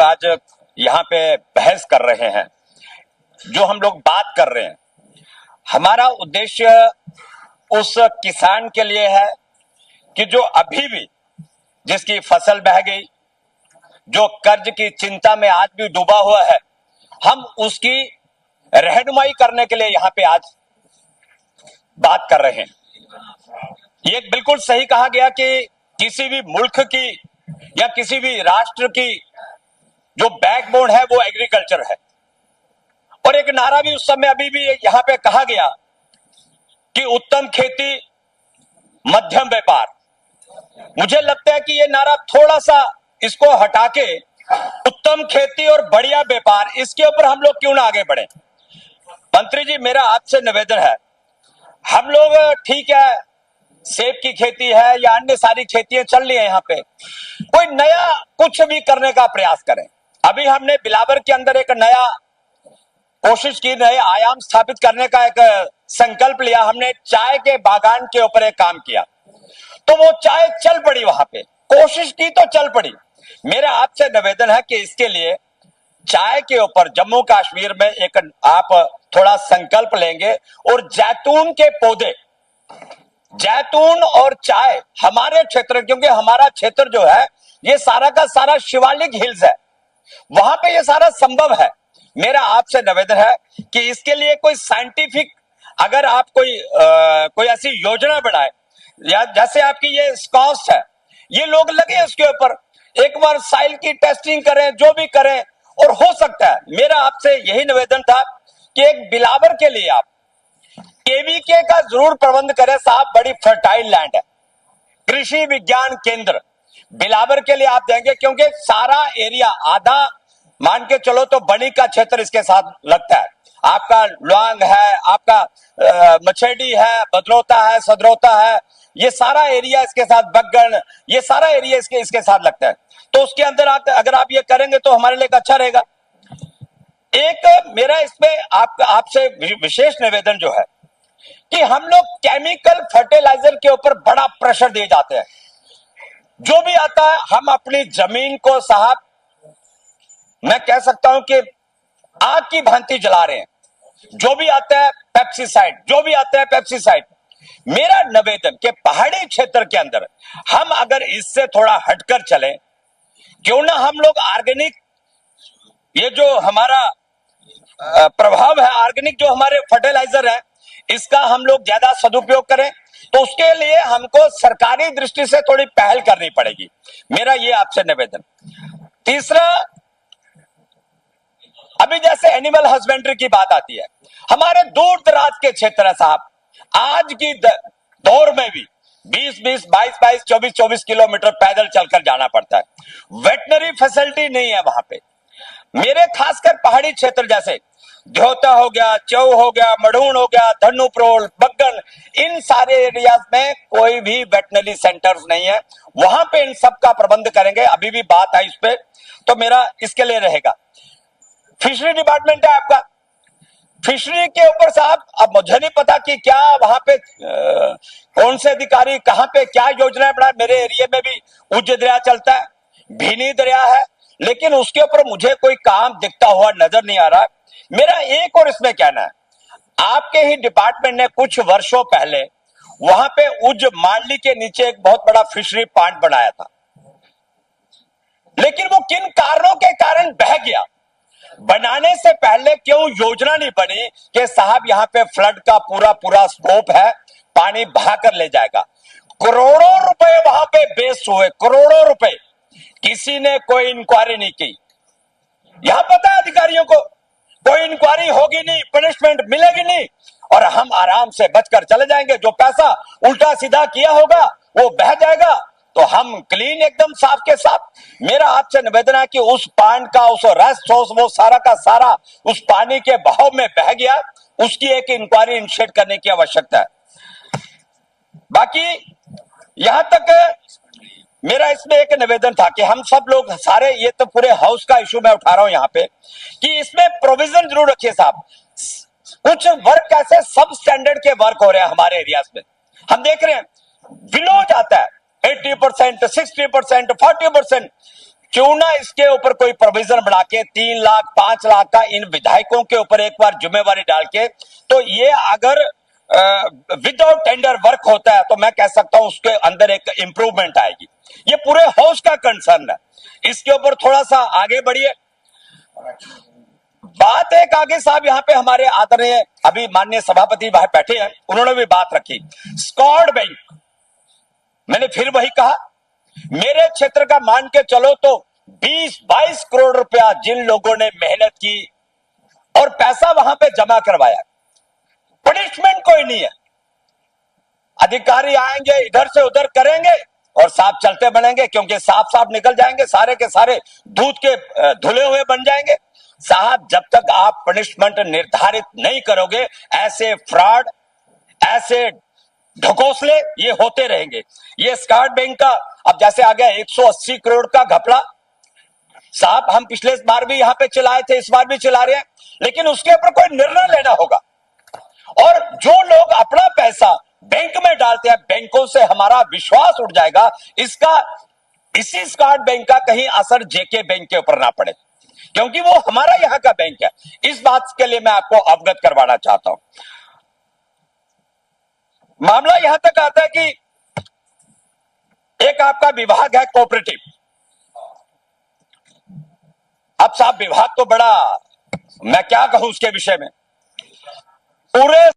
आज यहाँ पे बहस कर रहे हैं, जो हम लोग बात कर रहे हैं, हमारा उद्देश्य उस किसान के लिए है कि जो अभी भी जिसकी फसल बह गई, जो कर्ज की चिंता में आज भी डूबा हुआ है, हम उसकी रहनुमाई करने के लिए यहाँ पे आज बात कर रहे हैं। ये बिल्कुल सही कहा गया कि किसी भी मुल्क की या किसी भी राष्ट्र की जो बैकबोन है वो एग्रीकल्चर है। और एक नारा भी उस समय अभी भी यहां पे कहा गया कि उत्तम खेती मध्यम व्यापार। मुझे लगता है कि ये नारा थोड़ा सा इसको हटा के उत्तम खेती और बढ़िया व्यापार, इसके ऊपर हम लोग क्यों ना आगे बढ़े। मंत्री जी, मेरा आपसे निवेदन है, हम लोग ठीक है सेब की खेती है या अन्य सारी खेतियां चल रही है, यहाँ पे कोई नया कुछ भी करने का प्रयास करें। अभी हमने बिलावर के अंदर एक नया कोशिश की, नए आयाम स्थापित करने का एक संकल्प लिया। हमने चाय के बागान के ऊपर एक काम किया, तो वो चाय चल पड़ी, वहां पे कोशिश की तो चल पड़ी। मेरा आपसे निवेदन है कि इसके लिए चाय के ऊपर जम्मू कश्मीर में एक आप थोड़ा संकल्प लेंगे और जैतून के पौधे, जैतून और चाय हमारे क्षेत्र, क्योंकि हमारा क्षेत्र जो है ये सारा का सारा शिवालिक हिल्स है, वहां पे ये सारा संभव है। मेरा आपसे निवेदन है कि इसके लिए कोई साइंटिफिक, अगर आप कोई ऐसी योजना बनाए, या जैसे आपकी ये स्कॉश है, ये लोग लगे उसके ऊपर, एक बार साइल की टेस्टिंग करें, जो भी करें, और हो सकता है। मेरा आपसे यही निवेदन था कि एक बिलावर के लिए आप केवीके का जरूर प्रबंध करें साहब, बड़ी फर्टाइल लैंड है। कृषि विज्ञान केंद्र बिलावर के लिए आप देंगे, क्योंकि सारा एरिया आधा मान के चलो तो बनी का क्षेत्र इसके साथ लगता है। आपका लुआंग है, आपका मछेडी है, बदरौता है, सदरौता है, ये सारा एरिया इसके साथ, बग्गन, ये सारा एरिया इसके साथ लगता है। तो उसके अंदर अगर आप ये करेंगे तो हमारे लिए अच्छा रहेगा। एक मेरा इसमें आपसे विशेष निवेदन जो है कि हम लोग केमिकल फर्टिलाइजर के ऊपर बड़ा प्रेशर दिए जाते हैं। जो भी आता है हम अपनी जमीन को साहब, मैं कह सकता हूं कि आग की भांति जला रहे हैं। जो भी आता है पेप्सिसाइड, जो भी आता है पेप्सिसाइड। मेरा निवेदन कि पहाड़ी क्षेत्र के अंदर हम अगर इससे थोड़ा हटकर चलें, क्यों ना हम लोग ऑर्गेनिक, ये जो हमारा प्रभाव है, ऑर्गेनिक जो हमारे फर्टिलाइजर है, इसका हम लोग ज्यादा सदुपयोग करें। तो उसके लिए हमको सरकारी दृष्टि से थोड़ी पहल करनी पड़ेगी। मेरा ये आपसे निवेदन। तीसरा, अभी जैसे एनिमल हस्बेंड्री की बात आती है, हमारे दूर दराज के क्षेत्र है साहब, आज की दौर में भी 20-20, 22-22, 24-24 किलोमीटर पैदल चलकर जाना पड़ता है। वेटनरी फैसिलिटी नहीं है वहां पे। मेरे खासकर पहाड़ी क्षेत्र जैसे ध्योता हो गया, चौ हो गया, मढ़ून हो गया, धनुप्रोल, बग्गन, इन सारे एरियाज में कोई भी वेटनरी सेंटर्स नहीं है। वहां पे इन सब का प्रबंध करेंगे। अभी भी बात है इस पे, तो मेरा इसके लिए रहेगा। फिशरी डिपार्टमेंट है आपका, फिशरी के ऊपर साहब, अब मुझे नहीं पता कि क्या वहां पे कौन से अधिकारी कहां पे क्या योजनाएं बढ़ाए। मेरे एरिया में भी उज्ज दरिया चलता है, भीनी दरिया है, लेकिन उसके ऊपर मुझे कोई काम दिखता हुआ नजर नहीं आ रहा। मेरा एक और इसमें कहना है, आपके ही डिपार्टमेंट ने कुछ वर्षों पहले वहां पे उज्ज मांडली के नीचे एक बहुत बड़ा फिशरी पॉइंट बनाया था, लेकिन वो किन कारणों के कारण बह गया। बनाने से पहले क्यों योजना नहीं बनी कि साहब यहाँ पे फ्लड का पूरा स्कोप है, पानी बहाकर ले जाएगा। करोड़ों रुपए वहां पे वेस्ट हुए, करोड़ों रुपए, किसी ने कोई इंक्वायरी नहीं की। यहां पता है अधिकारियों को, कोई इंक्वायरी होगी नहीं, पनिशमेंट मिलेगी नहीं, और हम आराम से बचकर चले जाएंगे। जो पैसा उल्टा सीधा किया होगा वो बह जाएगा, तो हम क्लीन एकदम साफ के साथ। मेरा आपसे निवेदन है कि उस पानी का, उस रेस्ट हाउस, वो सारा का सारा उस पानी के बहाव में बह गया, उसकी एक इंक्वायरी इनिशिएट करने की आवश्यकता है। बाकी यहां तक मेरा इसमें एक निवेदन था कि हम सब लोग सारे, ये तो पूरे हाउस का इशू मैं उठा रहा हूं यहां पे, कि इसमें प्रोविजन जरूर रखिए साहब। कुछ वर्क ऐसे सब स्टैंडर्ड के वर्क हो रहे हैं हमारे एरियाज में, हम देख रहे हैं, विलो जाता है 80%, 60%, 40%। क्यों ना इसके ऊपर कोई प्रोविजन बना के 3 लाख 5 लाख का इन विधायकों के ऊपर एक बार जिम्मेवारी डाल के, तो ये अगर विदाउट टेंडर वर्क होता है तो मैं कह सकता हूं उसके अंदर एक इंप्रूवमेंट आएगी। ये पूरे हाउस का कंसर्न है, इसके ऊपर थोड़ा सा आगे बढ़िए। बात एक आगे साहब, यहां पे हमारे आदरणीय अभी माननीय सभापति वहां बैठे हैं, उन्होंने भी बात रखी स्कॉट बैंक। मैंने फिर वही कहा, मेरे क्षेत्र का मान के चलो तो 20-22 करोड़ रुपया जिन लोगों ने मेहनत की और पैसा वहां पे जमा करवाया, पनिशमेंट कोई नहीं है। अधिकारी आएंगे इधर से उधर करेंगे और सांप चलते बनेंगे, क्योंकि सांप सांप निकल जाएंगे, सारे के सारे दूध के धुले हुए बन जाएंगे। साहब जब तक आप पनिशमेंट निर्धारित नहीं करोगे, ऐसे फ्रॉड, ऐसे ढकोसले ये होते रहेंगे। ये स्कॉट बैंक का अब जैसे आ गया 180 करोड़ का घपला, साहब हम पिछले बार भी यहां पे चलाए थे, इस बार भी चला रहे हैं, लेकिन उसके ऊपर कोई निर्णय लेना होगा। और जो लोग अपना पैसा बैंक में डालते हैं, बैंकों से हमारा विश्वास उठ जाएगा। इसी स्कॉट बैंक का कहीं असर जेके बैंक के ऊपर ना पड़े, क्योंकि वो हमारा यहां का बैंक है। इस बात के लिए मैं आपको अवगत करवाना चाहता हूं। मामला यहां तक आता है कि एक आपका विभाग है कोऑपरेटिव। अब साहब विभाग तो बड़ा, मैं क्या कहूं उसके विषय में, पूरे